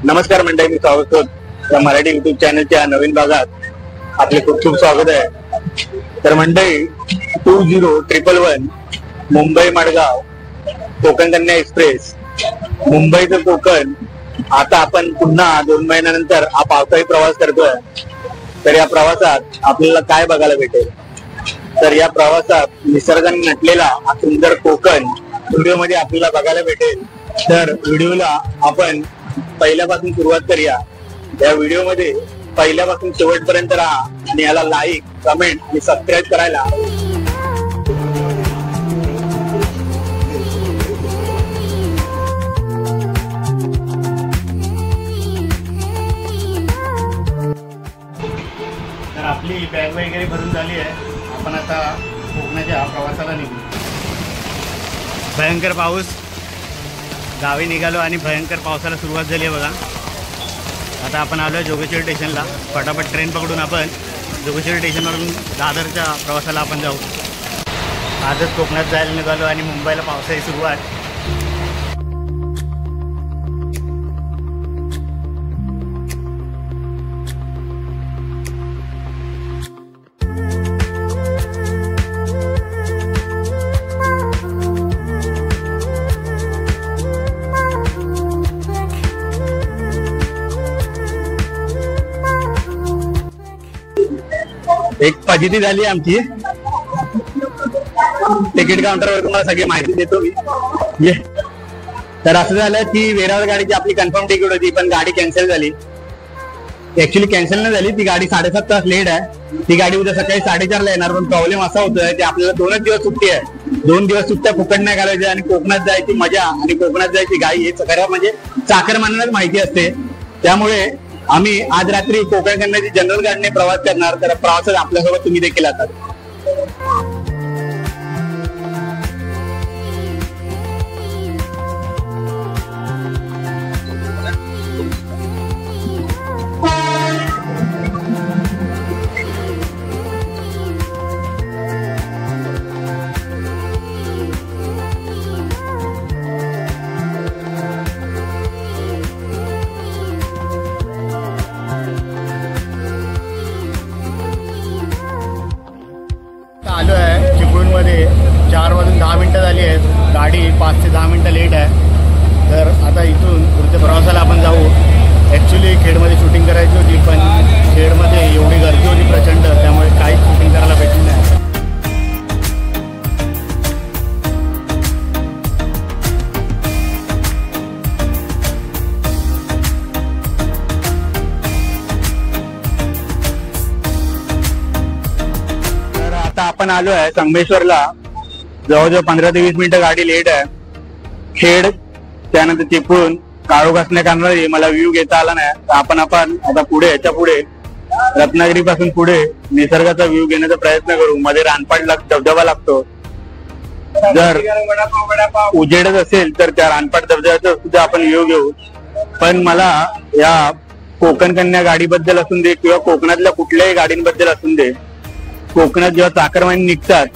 नमस्कार मंडळी, मी स्वागत करतो या मराठी युट्यूब चॅनलच्या नवीन भागात आपले खूप खूप स्वागत आहे। तर मंडळी 2011 मुंबई मडगाव कोकण कन्या एक्सप्रेस मुंबई ते कोकण आता आपण पुन्हा 2 महिन्यानंतर हा पावसाळी प्रवास करतोय। तर या प्रवासात आपल्याला काय बघायला भेटेल, तर या प्रवासात निसर्गाने नटलेला हा सुंदर कोकण व्हिडिओ मध्ये आपल्याला बघायला भेटेल। तर व्हिडिओला आपण पहिल्यापासून सुरुवात करूया। या व्हिडिओ मध्ये पहिल्यापासून शेवटपर्यंत राहा आणि याला लाईक, कमेंट आणि सबस्क्राईब करायला तर आपली बॅग वगैरे भरून झाली आहे। आपण आता कोकणाच्या प्रवासाला निघू। भयंकर पाऊस, गावी निघालो आणि भयंकर पावसाला सुरुवात झाली आहे बघा। आता आपण आलो आहे जोगेश्वरी स्टेशनला। फटाफट ट्रेन पकडून आपण जोगेश्वरी स्टेशनवरून दादरच्या प्रवासाला आपण जाऊ। आजच कोकणात जायला निघालो आणि मुंबईला पावसाची सुरुवात। एक फजिती झाली आमची। तिकीट काउंटरवर तुम्हाला सगळी माहिती देतो मी। तर असं झालं की वेरावळ गाडीची आपली कन्फर्म तिकीट होती, पण गाडी कॅन्सल झाली। ऍक्च्युली कॅन्सल नाही झाली, ती गाडी 7.5 तास लेट आहे। ती गाडी उद्या सकाळी 4:30 ला येणार, पण प्रॉब्लेम असा होतोय की आपल्याला 2च दिवस सुट्टी आहे। 2 दिवस सुट्ट्या फुकट नाही घालायच्या आणि कोकणात जायची मजा आणि कोकणात जायची घाई हे सगळ्या म्हणजे चाकरमान्यांनाच माहिती असते। त्यामुळे आम्ही आज रात्री कोकण कन्याची जनरल गाडीने प्रवास करणार। तर प्रवासात आपल्यासोबत तुम्ही देखील आहात। आलो आहे चिपळूणमध्ये। 4 वाजून 10 मिनिटं झाली आहेत। गाडी 5 ते 10 मिनिटं लेट आहे। तर आता इथून पुढच्या प्रवासाला आपण जाऊ। ॲक्च्युली खेडमध्ये शूटिंग करायची होती, पण खेडमध्ये एवढी गर्दी होती प्रचंड, त्यामुळे काहीच शूटिंग करायला भेटली नाही। आपण आलो आहे संगमेश्वरला। जवळजवळ 15 ते 20 मिनिटं गाडी लेट आहे। खेड त्यानंतर चिपळूण काळोख असण्या कारणाने मला व्ह्यू घेता आला नाही। आपण आता पुढे याच्या पुढे रत्नागिरी पासून पुढे निसर्गाचा व्ह्यू घेण्याचा प्रयत्न करू। मध्ये रानपाट धबधबा लागतो। जर उजेडच असेल तर त्या रानपाट धबधब्याचा सुद्धा आपण व्ह्यू घेऊ। पण मला या कोकण कन्या गाडीबद्दल असून दे किंवा कोकणातल्या कुठल्याही गाडींबद्दल असून दे, कोकणात जेव्हा चाकरमानी निघतात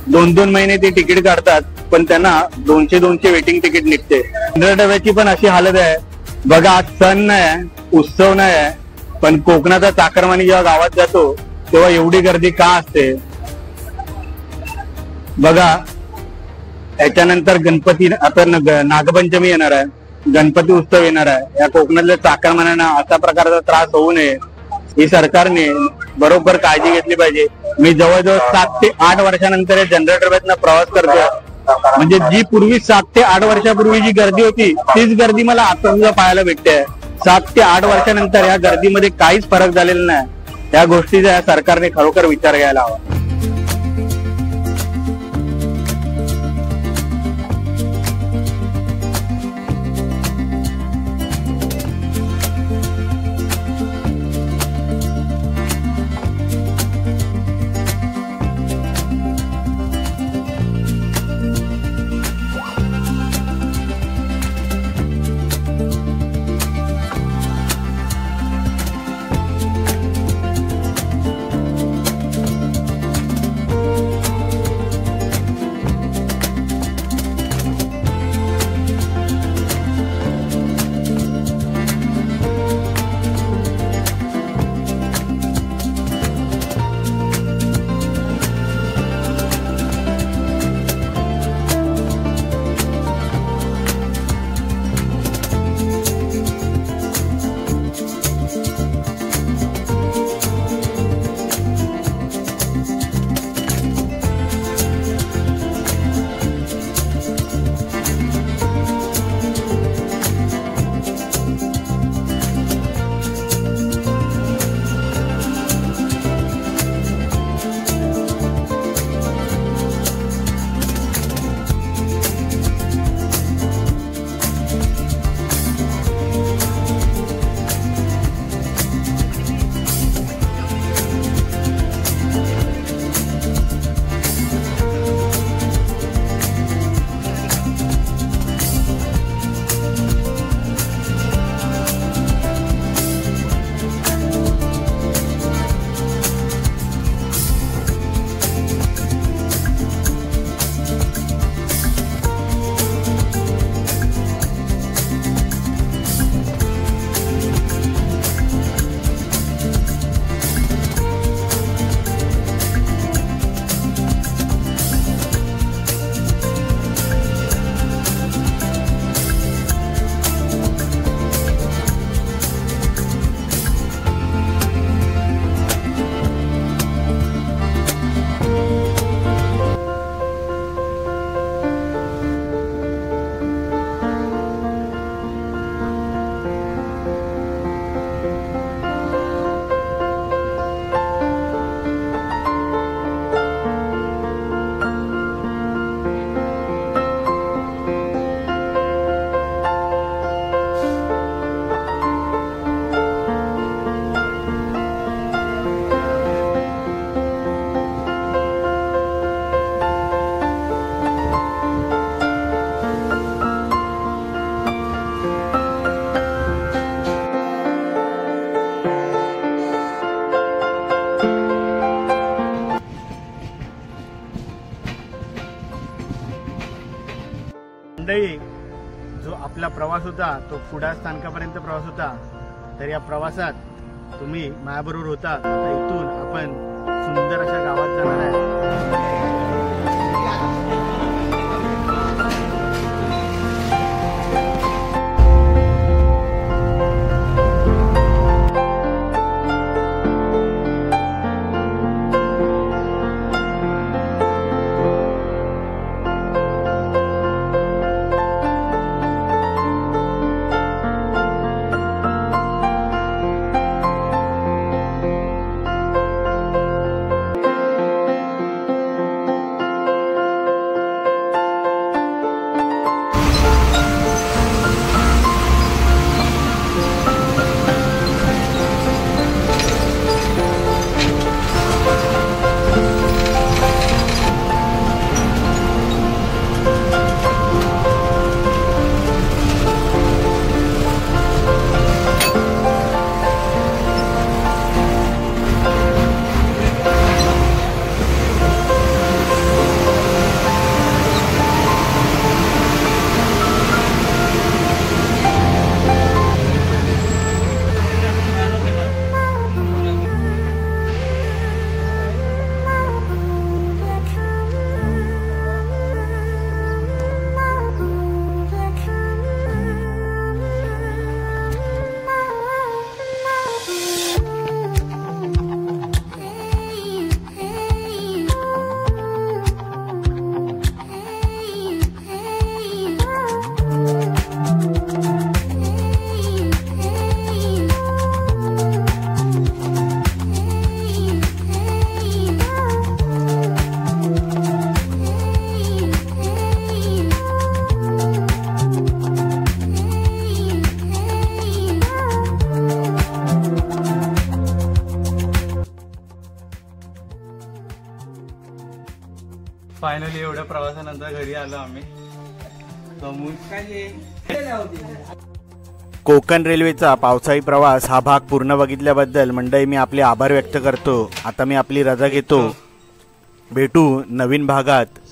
2-2 महिने ते तिकीट काढतात, पण त्यांना 200 वेटिंग तिकीट निघते। डब्याची पण अशी हालत आहे बघा। आज सण नाही, उत्सव नाही, पण कोकणाचा चाकरमानी जेव्हा गावात जातो तेव्हा एवढी गर्दी का असते बघा। याच्यानंतर गणपती, आता नागपंचमी येणार आहे, गणपती उत्सव येणार आहे। या कोकणातल्या चाकरमान्यांना अशा प्रकारचा त्रास होऊ नये ही सरकारने बरोबर काळजी घेतली पाहिजे। मी जवळजवळ 7 ते 8 वर्षानंतर या जनरल डब्यातनं प्रवास करतोय। म्हणजे जी पूर्वी 7 ते 8 वर्षापूर्वी जी गर्दी होती तीच गर्दी मला आता सुद्धा पाहायला भेटते। 7 ते 8 वर्षानंतर या गर्दीमध्ये काहीच फरक झालेला नाही। या गोष्टीचा या सरकारने खरोखर विचार घ्यायला हवा। कुठला प्रवास होता तो कुडाळ स्थानकापर्यंत प्रवास होता। तर या प्रवासात तुम्ही माझ्याबरोबर होता। आता इथून आपण सुंदर अशा गावात जाणार आहे। फायनली एवढ्या प्रवासानंतर घरी आलो आम्ही। कोकण रेल्वेचा पावसाळी प्रवास हा भाग पूर्ण बघितल्याबद्दल मंडळी मी आपले आभार व्यक्त करतो। आता मी आपली रजा घेतो। भेटू नवीन भागात।